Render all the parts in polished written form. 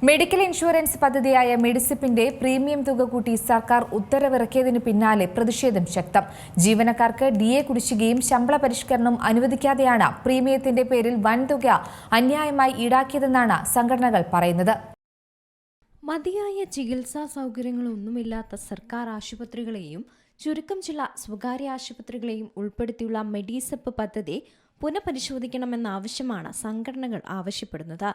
Medical insurance പദ്ധതിയായ മെഡിസിപ്പിന്റെ premium തുക കൂട്ടി സർക്കാർ ഉത്തരവിറക്കിയതിനു പിന്നാലെ പ്രതിഷേധം ശക്തം. ജീവനക്കാർക്ക് DA കുടിശ്ശികയും ശമ്പള പരിഷ്കരണവും അനുവദിക്കാതെയാണ് പ്രീമിയത്തിന്റെ പേരിൽ വൻതുക അന്യായമായി ഈടാക്കിയതെന്നാണ് സംഘടനകൾ പറയുന്നത്. മതിയായ ചികിത്സാ സൗകര്യങ്ങളൊന്നുമില്ലാത്ത സർക്കാർ ആശുപത്രികളെയും ചുരുക്കം ചില സ്വകാര്യ ആശുപത്രികളെയും ഉൾപ്പെടുത്തിയുള്ള മെഡിസിപ്പ് പദ്ധതി പുനഃപരിശോധിക്കണമെന്ന ആവശ്യമാണ് സംഘടനകൾ ആവശ്യപ്പെടുന്നത്.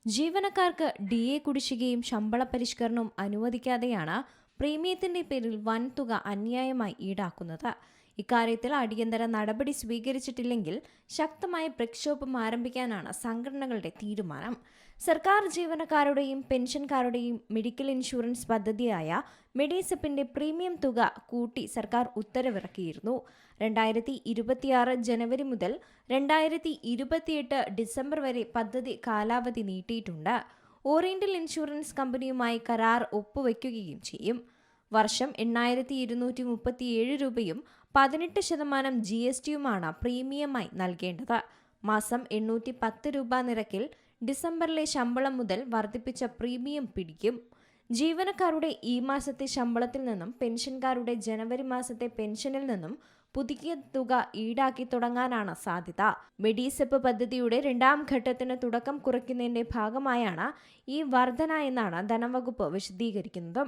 ജീവനക്കാർക്ക് DA കുടിശ്ശികയും ശമ്പള പരിഷ്കരണവും അനുവദിക്കാതെയാണ് പ്രീമിയത്തിന്റെ പേരിൽ വൻതുക അന്യായമായി ഈടാക്കുന്നത്. ഇക്കാര്യത്തിൽ അടിയന്തര നടപടി സ്വീകരിച്ചിട്ടില്ലെങ്കിൽ ശക്തമായ പ്രക്ഷോഭം ആരംഭിക്കാനാണ് സംഘടനകളുടെ തീരുമാനം. സർക്കാർ ജീവനക്കാരുടെയും പെൻഷൻകാരുടെയും മെഡിക്കൽ ഇൻഷുറൻസ് പദ്ധതിയായ മെഡിസിപ്പിന്റെ പ്രീമിയം തുക കൂട്ടി സർക്കാർ ഉത്തരവിറക്കിയിരുന്നു. 2026 ജനുവരി മുതൽ 2028 ഡിസംബർ വരെ പദ്ധതി കാലാവധി നീട്ടിയിട്ടുണ്ട്. ഓറിയന്റൽ ഇൻഷുറൻസ് കമ്പനിയുമായി കരാർ ഒപ്പുവയ്ക്കുകയും ചെയ്യും. വർഷം 8,237 രൂപയും 18% GSTയുമാണ് പ്രീമിയമായി നൽകേണ്ടത്. മാസം 810 രൂപ നിരക്കിൽ ഡിസംബറിലെ ശമ്പളം മുതൽ വർദ്ധിപ്പിച്ച പ്രീമിയം പിടിക്കും. ജീവനക്കാരുടെ ഈ മാസത്തെ ശമ്പളത്തിൽ നിന്നും പെൻഷൻകാരുടെ ജനുവരി മാസത്തെ പെൻഷനിൽ നിന്നും പുതിയ തുക ഈടാക്കി തുടങ്ങാനാണ് സാധ്യത. മെഡിസിപ്പ് പദ്ധതിയുടെ 2ാം ഘട്ടത്തിന് തുടക്കം കുറിക്കുന്നതിന്റെ ഭാഗമായാണ് ഈ വർധന എന്നാണ് ധനവകുപ്പ് വിശദീകരിക്കുന്നത്.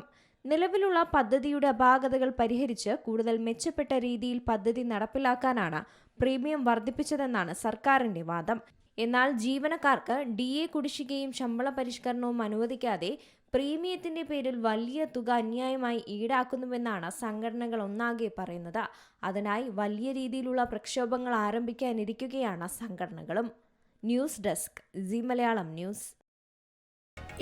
നിലവിലുള്ള പദ്ധതിയുടെ അപാകതകൾ പരിഹരിച്ച് കൂടുതൽ മെച്ചപ്പെട്ട രീതിയിൽ പദ്ധതി നടപ്പിലാക്കാനാണ് പ്രീമിയം വർദ്ധിപ്പിച്ചതെന്നാണ് സർക്കാരിന്റെ വാദം. എന്നാൽ ജീവനക്കാർക്ക് DA കുടിശ്ശികയും ശമ്പള പരിഷ്കരണവും അനുവദിക്കാതെ പ്രീമിയത്തിന്റെ പേരിൽ വലിയ തുക അന്യായമായി ഈടാക്കുന്നുവെന്നാണ് സംഘടനകൾ ഒന്നാകെ പറയുന്നത്. അതിനായി വലിയ രീതിയിലുള്ള പ്രക്ഷോഭങ്ങൾ ആരംഭിക്കാനിരിക്കുകയാണ് സംഘടനകളും. News desk C Malayalam news.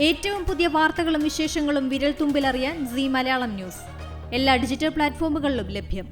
ഏറ്റവും പുതിയ വാർത്തകളും വിശേഷങ്ങളും വിരൽ തുമ്പിലറിയാൻ സി മലയാളം ന്യൂസ് എല്ലാ ഡിജിറ്റൽ പ്ലാറ്റ്ഫോമുകളിലും ലഭ്യം.